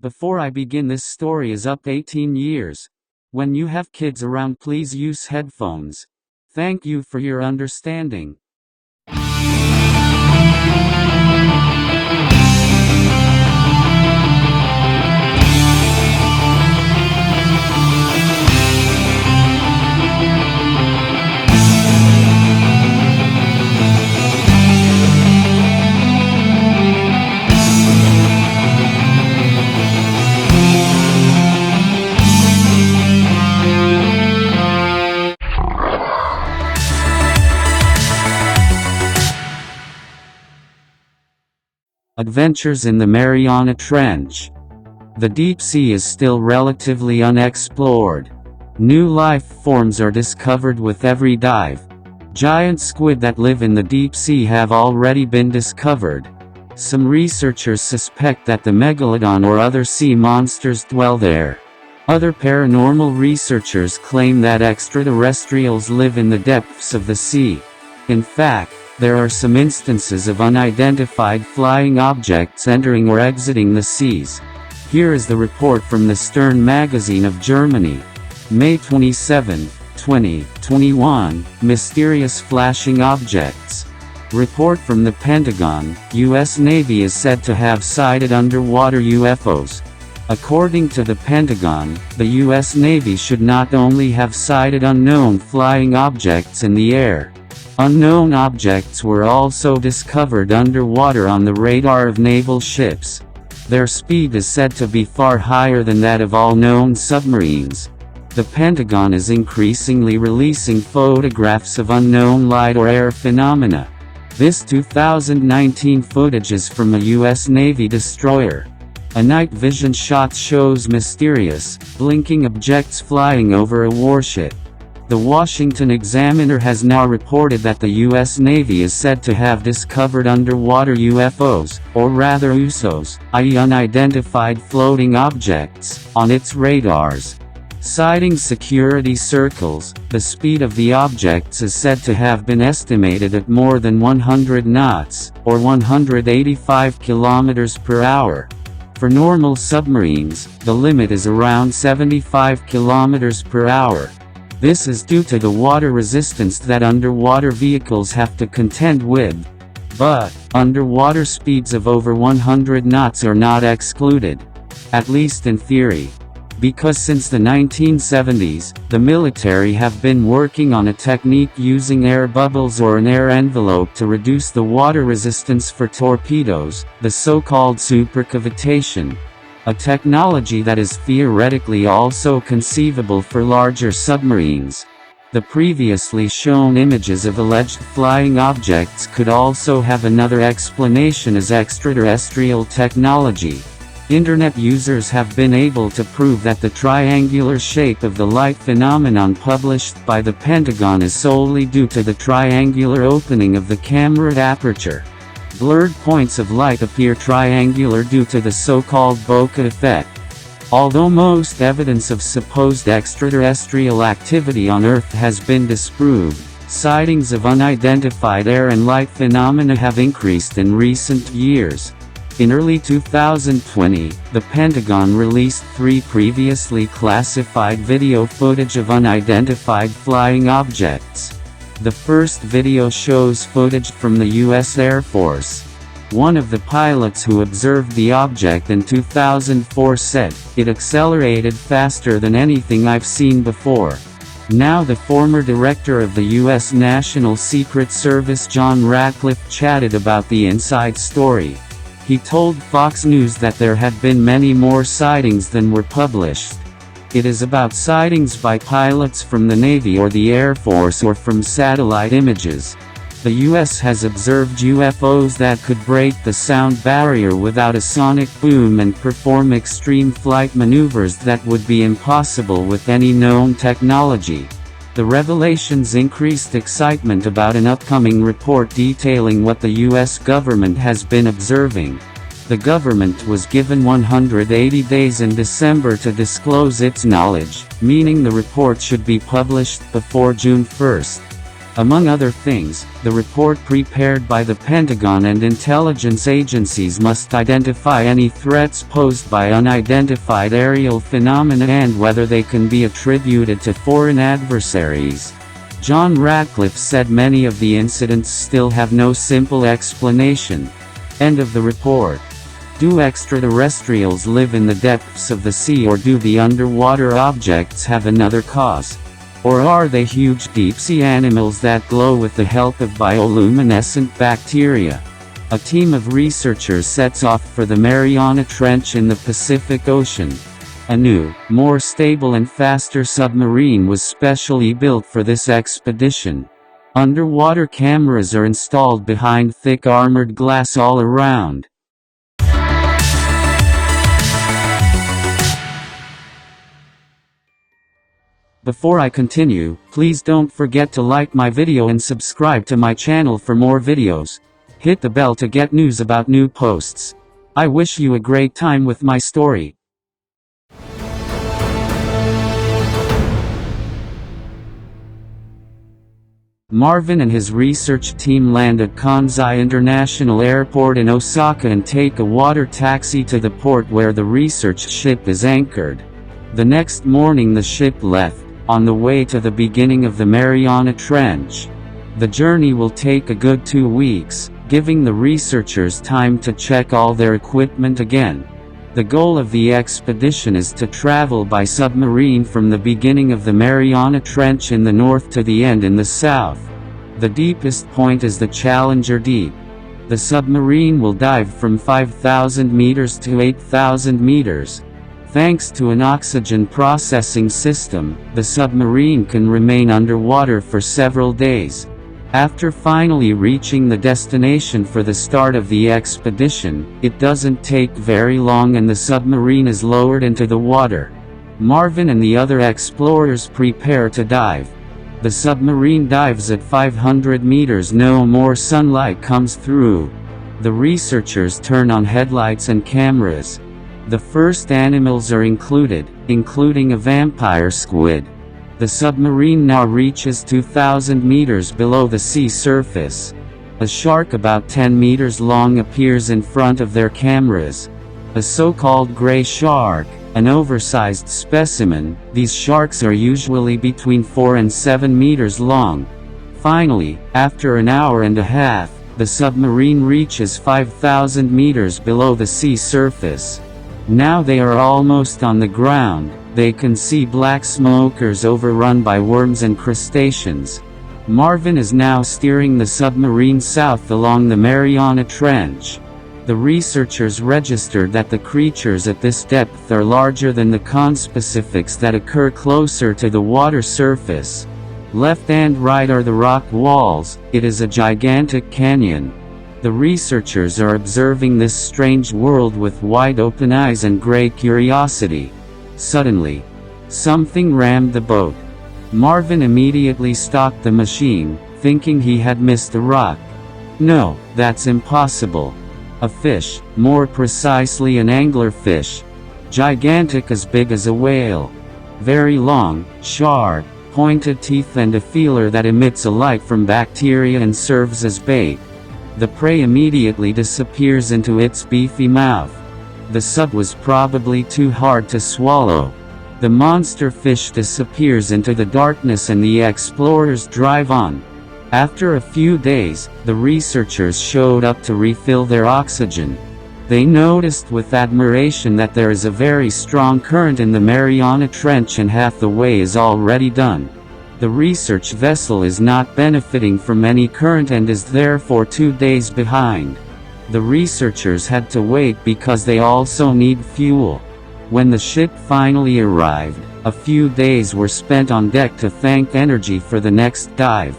Before I begin, this story is up to 18 years. When you have kids around, please use headphones. Thank you for your understanding. Adventures in the Mariana Trench. The deep sea is still relatively unexplored. New life forms are discovered with every dive. Giant squid that live in the deep sea have already been discovered. Some researchers suspect that the megalodon or other sea monsters dwell there. Other paranormal researchers claim that extraterrestrials live in the depths of the sea. In fact, there are some instances of unidentified flying objects entering or exiting the seas. Here is the report from the Stern magazine of Germany. May 27, 2021, Mysterious flashing objects. Report from the Pentagon, U.S. Navy is said to have sighted underwater UFOs. According to the Pentagon, the U.S. Navy should not only have sighted unknown flying objects in the air. Unknown objects were also discovered underwater on the radar of naval ships. Their speed is said to be far higher than that of all known submarines. The Pentagon is increasingly releasing photographs of unknown light or air phenomena. This 2019 footage is from a U.S. Navy destroyer. A night vision shot shows mysterious, blinking objects flying over a warship. The Washington Examiner has now reported that the U.S. Navy is said to have discovered underwater UFOs, or rather USOs, i.e. unidentified floating objects, on its radars. Citing security circles, the speed of the objects is said to have been estimated at more than 100 knots, or 185 kilometers per hour. For normal submarines, the limit is around 75 kilometers per hour. This is due to the water resistance that underwater vehicles have to contend with. But, underwater speeds of over 100 knots are not excluded. At least in theory. Because since the 1970s, the military have been working on a technique using air bubbles or an air envelope to reduce the water resistance for torpedoes, the so-called supercavitation. A technology that is theoretically also conceivable for larger submarines. The previously shown images of alleged flying objects could also have another explanation as extraterrestrial technology. Internet users have been able to prove that the triangular shape of the light phenomenon published by the Pentagon is solely due to the triangular opening of the camera aperture. Blurred points of light appear triangular due to the so-called bokeh effect. Although most evidence of supposed extraterrestrial activity on Earth has been disproved, sightings of unidentified air and light phenomena have increased in recent years. In early 2020, the Pentagon released 3 previously classified video footage of unidentified flying objects. The first video shows footage from the U.S. Air Force. One of the pilots who observed the object in 2004 said, "It accelerated faster than anything I've seen before." Now the former director of the U.S. National Secret Service John Ratcliffe chatted about the inside story. He told Fox News that there had been many more sightings than were published. It is about sightings by pilots from the Navy or the Air Force or from satellite images. The U.S. has observed UFOs that could break the sound barrier without a sonic boom and perform extreme flight maneuvers that would be impossible with any known technology. The revelations increased excitement about an upcoming report detailing what the U.S. government has been observing. The government was given 180 days in December to disclose its knowledge, meaning the report should be published before June 1. Among other things, the report prepared by the Pentagon and intelligence agencies must identify any threats posed by unidentified aerial phenomena and whether they can be attributed to foreign adversaries. John Ratcliffe said many of the incidents still have no simple explanation. End of the report. Do extraterrestrials live in the depths of the sea, or do the underwater objects have another cause? Or are they huge deep-sea animals that glow with the help of bioluminescent bacteria? A team of researchers sets off for the Mariana Trench in the Pacific Ocean. A new, more stable and faster submarine was specially built for this expedition. Underwater cameras are installed behind thick armored glass all around. Before I continue, please don't forget to like my video and subscribe to my channel for more videos. Hit the bell to get news about new posts. I wish you a great time with my story. Marvin and his research team land at Kansai International Airport in Osaka and take a water taxi to the port where the research ship is anchored. The next morning the ship left, on the way to the beginning of the Mariana Trench. The journey will take a good 2 weeks, giving the researchers time to check all their equipment again. The goal of the expedition is to travel by submarine from the beginning of the Mariana Trench in the north to the end in the south. The deepest point is the Challenger Deep. The submarine will dive from 5,000 meters to 8,000 meters. Thanks to an oxygen processing system, the submarine can remain underwater for several days. After finally reaching the destination for the start of the expedition, it doesn't take very long and the submarine is lowered into the water. Marvin and the other explorers prepare to dive. The submarine dives at 500 meters. No more sunlight comes through. The researchers turn on headlights and cameras. The first animals are included, including a vampire squid. The submarine now reaches 2,000 meters below the sea surface. A shark about 10 meters long appears in front of their cameras. A so-called gray shark, an oversized specimen. These sharks are usually between 4 and 7 meters long. Finally, after an hour and a half, the submarine reaches 5,000 meters below the sea surface. Now they are almost on the ground. They can see black smokers overrun by worms and crustaceans. Marvin is now steering the submarine south along the Mariana Trench. The researchers registered that the creatures at this depth are larger than the conspecifics that occur closer to the water surface. Left and right are the rock walls. It is a gigantic canyon. The researchers are observing this strange world with wide-open eyes and great curiosity. Suddenly, something rammed the boat. Marvin immediately stopped the machine, thinking he had missed a rock. No, that's impossible. A fish, more precisely an anglerfish. Gigantic, as big as a whale. Very long, sharp, pointed teeth and a feeler that emits a light from bacteria and serves as bait. The prey immediately disappears into its beefy mouth. The sub was probably too hard to swallow. The monster fish disappears into the darkness and the explorers drive on. After a few days, the researchers showed up to refill their oxygen. They noticed with admiration that there is a very strong current in the Mariana Trench and half the way is already done. The research vessel is not benefiting from any current and is therefore 2 days behind. The researchers had to wait because they also need fuel. When the ship finally arrived, a few days were spent on deck to thank energy for the next dive.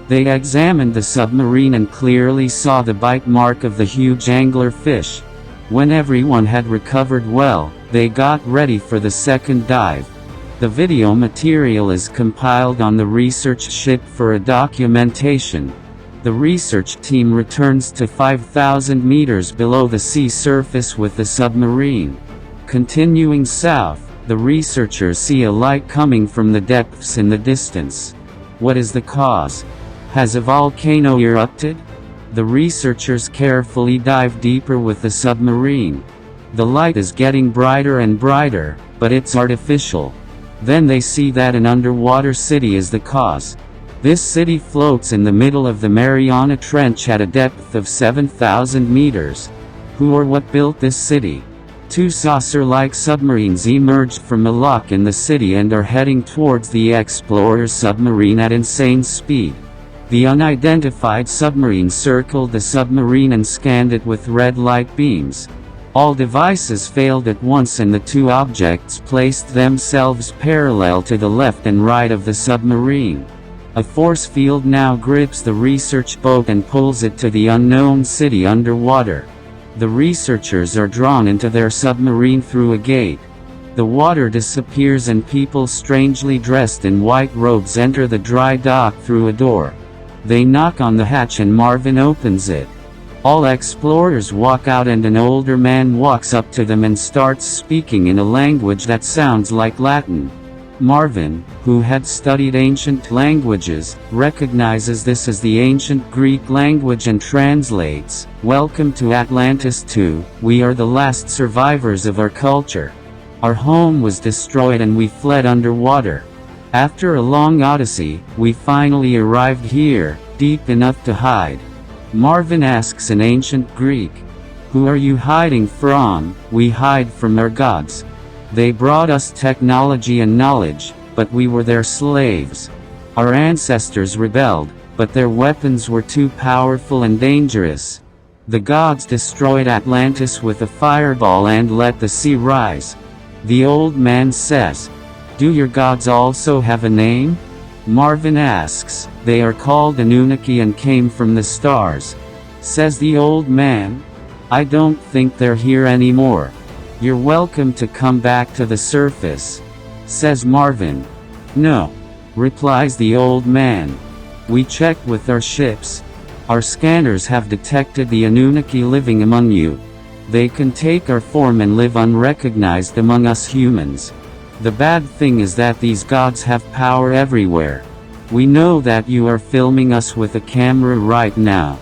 They examined the submarine and clearly saw the bite mark of the huge anglerfish. When everyone had recovered well, they got ready for the second dive. The video material is compiled on the research ship for a documentation. The research team returns to 5,000 meters below the sea surface with the submarine. Continuing south, the researchers see a light coming from the depths in the distance. What is the cause? Has a volcano erupted? The researchers carefully dive deeper with the submarine. The light is getting brighter and brighter, but it's artificial. Then they see that an underwater city is the cause. This city floats in the middle of the Mariana Trench at a depth of 7,000 meters. Who or what built this city? Two saucer-like submarines emerged from a lock in the city and are heading towards the explorer's submarine at insane speed. The unidentified submarine circled the submarine and scanned it with red light beams. All devices failed at once and the two objects placed themselves parallel to the left and right of the submarine. A force field now grips the research boat and pulls it to the unknown city underwater. The researchers are drawn into their submarine through a gate. The water disappears and people strangely dressed in white robes enter the dry dock through a door. They knock on the hatch and Marvin opens it. All explorers walk out and an older man walks up to them and starts speaking in a language that sounds like Latin. Marvin, who had studied ancient languages, recognizes this as the ancient Greek language and translates, "Welcome to Atlantis II, we are the last survivors of our culture. Our home was destroyed and we fled underwater. After a long odyssey, we finally arrived here, deep enough to hide." Marvin asks in ancient Greek, "Who are you hiding from?" "We hide from our gods. They brought us technology and knowledge, but we were their slaves. Our ancestors rebelled, but their weapons were too powerful and dangerous. The gods destroyed Atlantis with a fireball and let the sea rise." The old man says, "Do your gods also have a name?" Marvin asks. "They are called Anunnaki and came from the stars." Says the old man, "I don't think they're here anymore. You're welcome to come back to the surface." Says Marvin. "No," replies the old man. "We checked with our ships. Our scanners have detected the Anunnaki living among you. They can take our form and live unrecognized among us humans. The bad thing is that these gods have power everywhere. We know that you are filming us with a camera right now.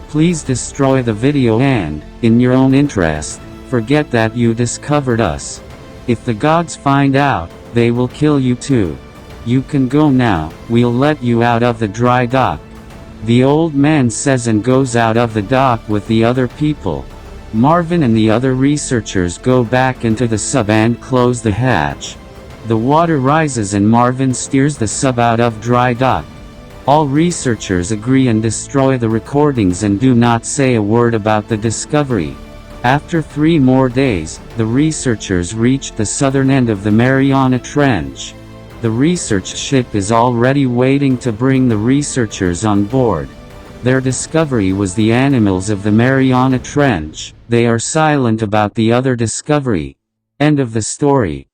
Please destroy the video and, in your own interest, forget that you discovered us. If the gods find out, they will kill you too. You can go now, we'll let you out of the dry dock." The old man says and goes out of the dock with the other people. Marvin and the other researchers go back into the sub and close the hatch. The water rises and Marvin steers the sub out of dry dock. All researchers agree and destroy the recordings and do not say a word about the discovery. After 3 more days, the researchers reached the southern end of the Mariana Trench. The research ship is already waiting to bring the researchers on board. Their discovery was the animals of the Mariana Trench. They are silent about the other discovery. End of the story.